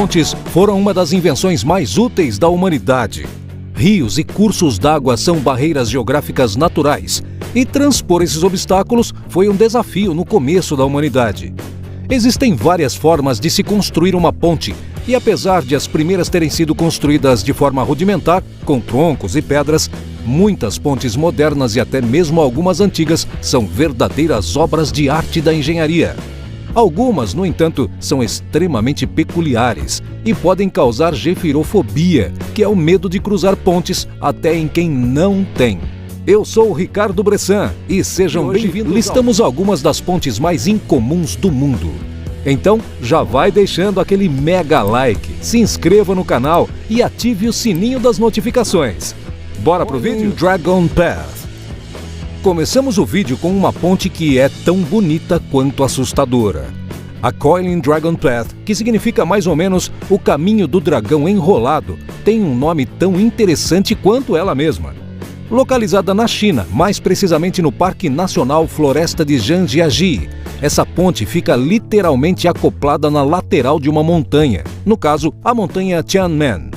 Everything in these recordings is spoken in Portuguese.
pontes foram uma das invenções mais úteis da humanidade. Rios e cursos d'água são barreiras geográficas naturais, e transpor esses obstáculos foi um desafio no começo da humanidade. Existem várias formas de se construir uma ponte, e apesar de as primeiras terem sido construídas de forma rudimentar, com troncos e pedras, muitas pontes modernas e até mesmo algumas antigas são verdadeiras obras de arte da engenharia. Algumas, no entanto, são extremamente peculiares e podem causar gefirofobia, que é o medo de cruzar pontes até em quem não tem. Eu sou o Ricardo Bressan e sejam bem-vindos. Listamos algumas das pontes mais incomuns do mundo. Então, já vai deixando aquele mega like, se inscreva no canal e ative o sininho das notificações. Bora pro vídeo? Dragon Path. Começamos o vídeo com uma ponte que é tão bonita quanto assustadora. A Coiling Dragon Path, que significa mais ou menos o caminho do dragão enrolado, tem um nome tão interessante quanto ela mesma. Localizada na China, mais precisamente no Parque Nacional Floresta de Zhangjiajie, essa ponte fica literalmente acoplada na lateral de uma montanha, no caso, a montanha Tianmen.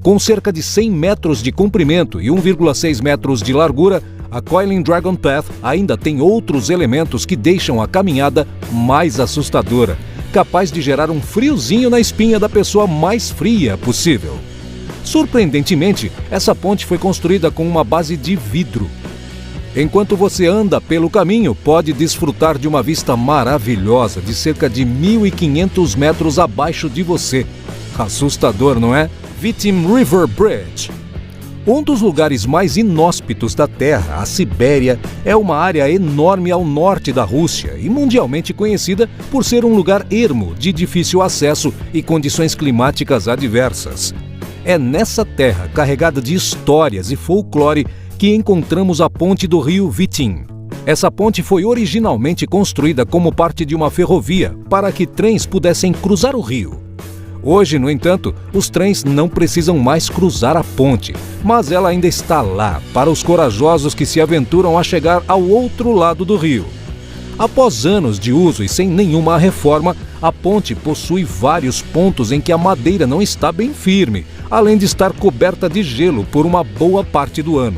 Com cerca de 100 metros de comprimento e 1,6 metros de largura, a Coiling Dragon Path ainda tem outros elementos que deixam a caminhada mais assustadora, capaz de gerar um friozinho na espinha da pessoa mais fria possível. Surpreendentemente, essa ponte foi construída com uma base de vidro. Enquanto você anda pelo caminho, pode desfrutar de uma vista maravilhosa de cerca de 1.500 metros abaixo de você. Assustador, não é? Vitim River Bridge. Um dos lugares mais inóspitos da Terra, a Sibéria, é uma área enorme ao norte da Rússia e mundialmente conhecida por ser um lugar ermo, de difícil acesso e condições climáticas adversas. É nessa terra, carregada de histórias e folclore, que encontramos a ponte do rio Vitim. Essa ponte foi originalmente construída como parte de uma ferrovia para que trens pudessem cruzar o rio. Hoje, no entanto, os trens não precisam mais cruzar a ponte, mas ela ainda está lá para os corajosos que se aventuram a chegar ao outro lado do rio. Após anos de uso e sem nenhuma reforma, a ponte possui vários pontos em que a madeira não está bem firme, além de estar coberta de gelo por uma boa parte do ano.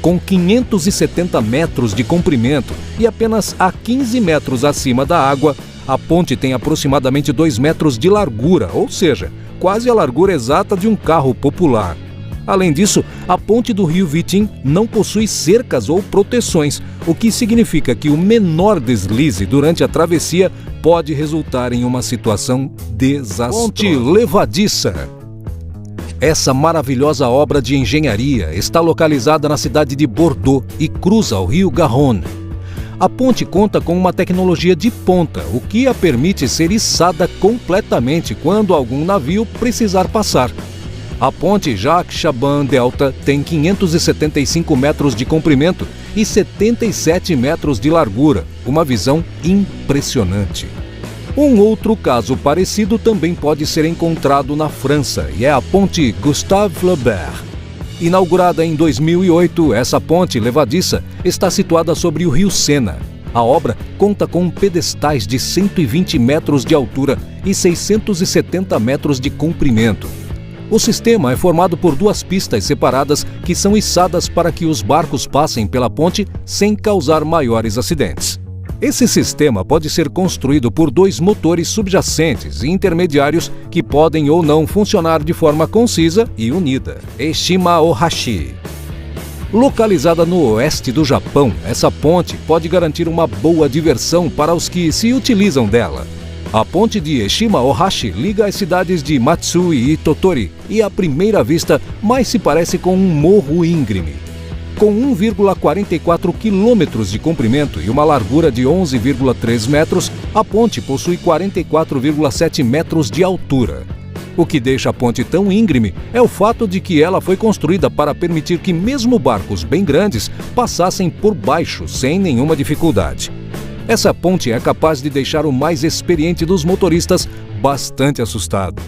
Com 570 metros de comprimento e apenas a 15 metros acima da água, a ponte tem aproximadamente 2 metros de largura, ou seja, quase a largura exata de um carro popular. Além disso, a ponte do rio Vitim não possui cercas ou proteções, o que significa que o menor deslize durante a travessia pode resultar em uma situação desastrosa. Ponte levadiça. Essa maravilhosa obra de engenharia está localizada na cidade de Bordeaux e cruza o rio Garonne. A ponte conta com uma tecnologia de ponta, o que a permite ser içada completamente quando algum navio precisar passar. A ponte Jacques Chaban Delta tem 575 metros de comprimento e 77 metros de largura, uma visão impressionante. Um outro caso parecido também pode ser encontrado na França, e é a ponte Gustave Flaubert. Inaugurada em 2008, essa ponte levadiça está situada sobre o rio Sena. A obra conta com pedestais de 120 metros de altura e 670 metros de comprimento. O sistema é formado por 2 pistas separadas que são içadas para que os barcos passem pela ponte sem causar maiores acidentes. Esse sistema pode ser construído por 2 motores subjacentes e intermediários que podem ou não funcionar de forma concisa e unida. Eshima Ohashi. Localizada no oeste do Japão, essa ponte pode garantir uma boa diversão para os que se utilizam dela. A ponte de Eshima Ohashi liga as cidades de Matsui e Tottori e, à primeira vista, mais se parece com um morro íngreme. Com 1,44 quilômetros de comprimento e uma largura de 11,3 metros, a ponte possui 44,7 metros de altura. O que deixa a ponte tão íngreme é o fato de que ela foi construída para permitir que mesmo barcos bem grandes passassem por baixo sem nenhuma dificuldade. Essa ponte é capaz de deixar o mais experiente dos motoristas bastante assustado.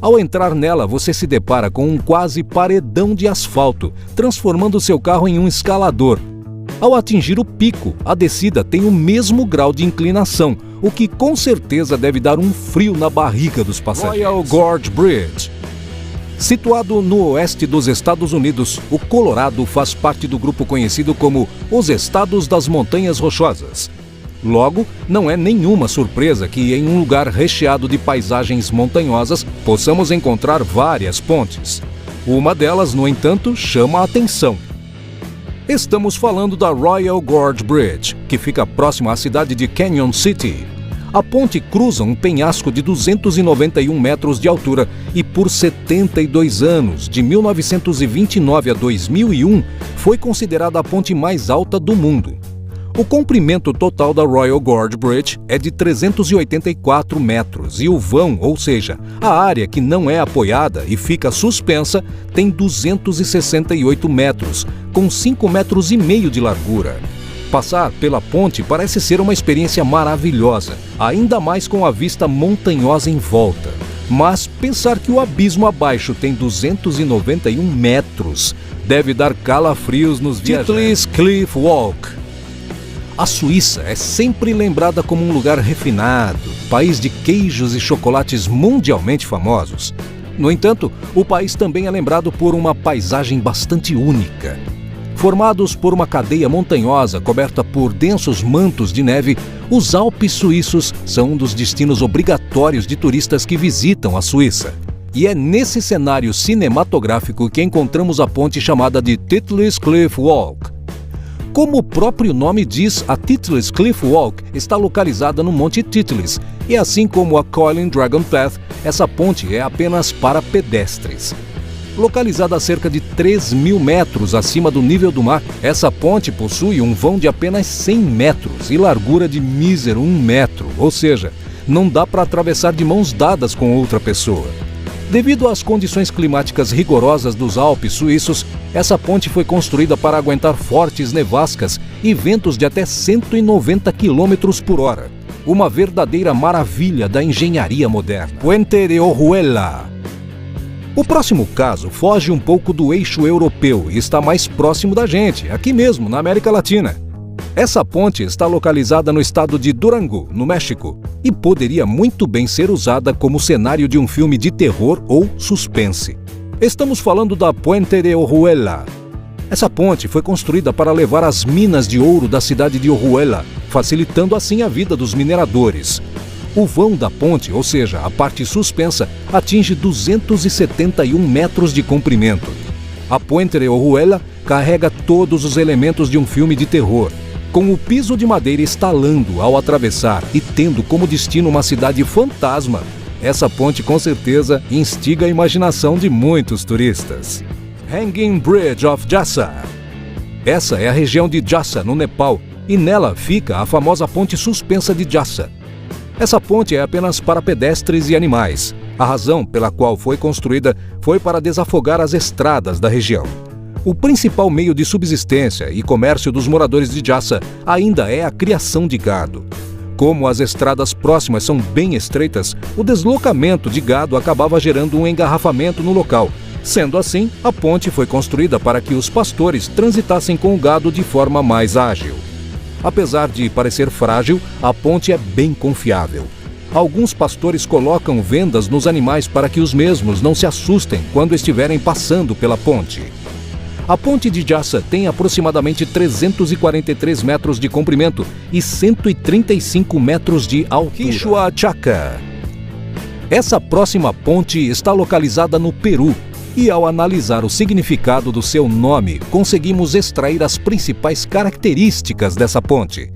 Ao entrar nela, você se depara com um quase paredão de asfalto, transformando seu carro em um escalador. Ao atingir o pico, a descida tem o mesmo grau de inclinação, o que com certeza deve dar um frio na barriga dos passageiros. Royal Gorge Bridge. Situado no oeste dos Estados Unidos, o Colorado faz parte do grupo conhecido como os Estados das Montanhas Rochosas. Logo, não é nenhuma surpresa que em um lugar recheado de paisagens montanhosas possamos encontrar várias pontes. Uma delas, no entanto, chama a atenção. Estamos falando da Royal Gorge Bridge, que fica próxima à cidade de Canyon City. A ponte cruza um penhasco de 291 metros de altura e por 72 anos, de 1929 a 2001, foi considerada a ponte mais alta do mundo. O comprimento total da Royal Gorge Bridge é de 384 metros e o vão, ou seja, a área que não é apoiada e fica suspensa, tem 268 metros, com 5,5 metros de largura. Passar pela ponte parece ser uma experiência maravilhosa, ainda mais com a vista montanhosa em volta. Mas pensar que o abismo abaixo tem 291 metros deve dar calafrios nos viajantes. Titlis Cliff Walk. A Suíça é sempre lembrada como um lugar refinado, país de queijos e chocolates mundialmente famosos. No entanto, o país também é lembrado por uma paisagem bastante única. Formados por uma cadeia montanhosa coberta por densos mantos de neve, os Alpes suíços são um dos destinos obrigatórios de turistas que visitam a Suíça. E é nesse cenário cinematográfico que encontramos a ponte chamada de Titlis Cliff Walk. Como o próprio nome diz, a Titlis Cliff Walk está localizada no Monte Titlis, e assim como a Coiling Dragon Path, essa ponte é apenas para pedestres. Localizada a cerca de 3.000 metros acima do nível do mar, essa ponte possui um vão de apenas 100 metros e largura de mísero 1 metro, ou seja, não dá para atravessar de mãos dadas com outra pessoa. Devido às condições climáticas rigorosas dos Alpes suíços, essa ponte foi construída para aguentar fortes nevascas e ventos de até 190 km por hora. Uma verdadeira maravilha da engenharia moderna. Puente de Orihuela. O próximo caso foge um pouco do eixo europeu e está mais próximo da gente, aqui mesmo, na América Latina. Essa ponte está localizada no estado de Durango, no México, e poderia muito bem ser usada como cenário de um filme de terror ou suspense. Estamos falando da Puente de Orihuela. Essa ponte foi construída para levar as minas de ouro da cidade de Orihuela, facilitando assim a vida dos mineradores. O vão da ponte, ou seja, a parte suspensa, atinge 271 metros de comprimento. A Puente de Orihuela carrega todos os elementos de um filme de terror, com o piso de madeira estalando ao atravessar e tendo como destino uma cidade fantasma. Essa ponte com certeza instiga a imaginação de muitos turistas. Hanging Bridge of Jassa. Essa é a região de Jassa, no Nepal, e nela fica a famosa ponte suspensa de Jassa. Essa ponte é apenas para pedestres e animais. A razão pela qual foi construída foi para desafogar as estradas da região. O principal meio de subsistência e comércio dos moradores de Jassa ainda é a criação de gado. Como as estradas próximas são bem estreitas, o deslocamento de gado acabava gerando um engarrafamento no local. Sendo assim, a ponte foi construída para que os pastores transitassem com o gado de forma mais ágil. Apesar de parecer frágil, a ponte é bem confiável. Alguns pastores colocam vendas nos animais para que os mesmos não se assustem quando estiverem passando pela ponte. A ponte de Jassa tem aproximadamente 343 metros de comprimento e 135 metros de altura. Quichua Chaca. Essa próxima ponte está localizada no Peru e, ao analisar o significado do seu nome, conseguimos extrair as principais características dessa ponte.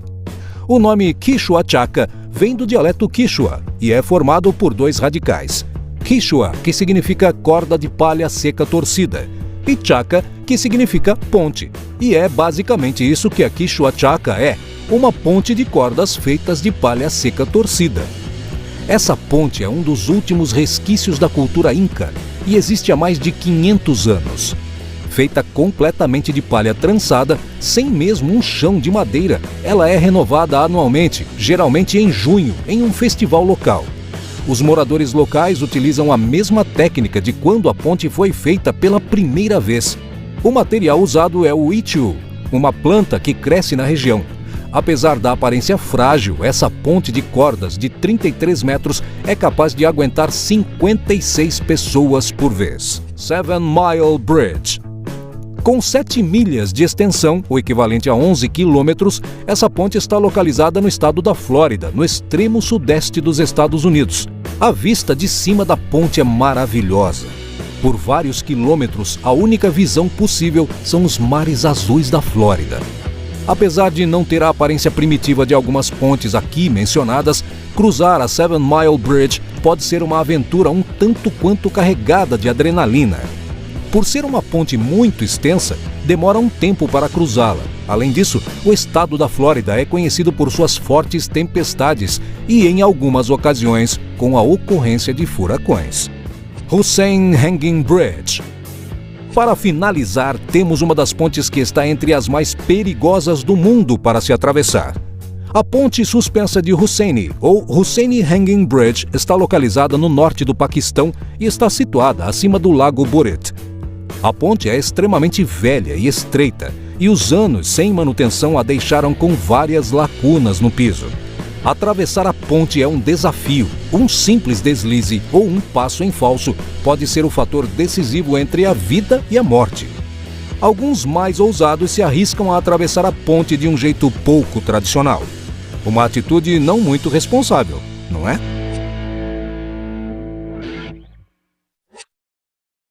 O nome Quichua Chaca vem do dialeto Quichua e é formado por dois radicais. Quichua, que significa corda de palha seca torcida, e Chaca, que significa ponte. E é basicamente isso que a Quichua Chaca é, uma ponte de cordas feitas de palha seca torcida. Essa ponte é um dos últimos resquícios da cultura inca e existe há mais de 500 anos. Feita completamente de palha trançada, sem mesmo um chão de madeira, ela é renovada anualmente, geralmente em junho, em um festival local. Os moradores locais utilizam a mesma técnica de quando a ponte foi feita pela primeira vez. O material usado é o itiu, uma planta que cresce na região. Apesar da aparência frágil, essa ponte de cordas de 33 metros é capaz de aguentar 56 pessoas por vez. 7 Mile Bridge. Com 7 milhas de extensão, o equivalente a 11 quilômetros, essa ponte está localizada no estado da Flórida, no extremo sudeste dos Estados Unidos. A vista de cima da ponte é maravilhosa. Por vários quilômetros, a única visão possível são os mares azuis da Flórida. Apesar de não ter a aparência primitiva de algumas pontes aqui mencionadas, cruzar a 7 Mile Bridge pode ser uma aventura um tanto quanto carregada de adrenalina. Por ser uma ponte muito extensa, demora um tempo para cruzá-la. Além disso, o estado da Flórida é conhecido por suas fortes tempestades e, em algumas ocasiões, com a ocorrência de furacões. Hussein Hanging Bridge. Para finalizar, temos uma das pontes que está entre as mais perigosas do mundo para se atravessar. A ponte suspensa de Husseini, ou Hussein Hanging Bridge, está localizada no norte do Paquistão e está situada acima do Lago Buret. A ponte é extremamente velha e estreita, e os anos sem manutenção a deixaram com várias lacunas no piso. Atravessar a ponte é um desafio. Um simples deslize ou um passo em falso pode ser o fator decisivo entre a vida e a morte. Alguns mais ousados se arriscam a atravessar a ponte de um jeito pouco tradicional. Uma atitude não muito responsável, não é?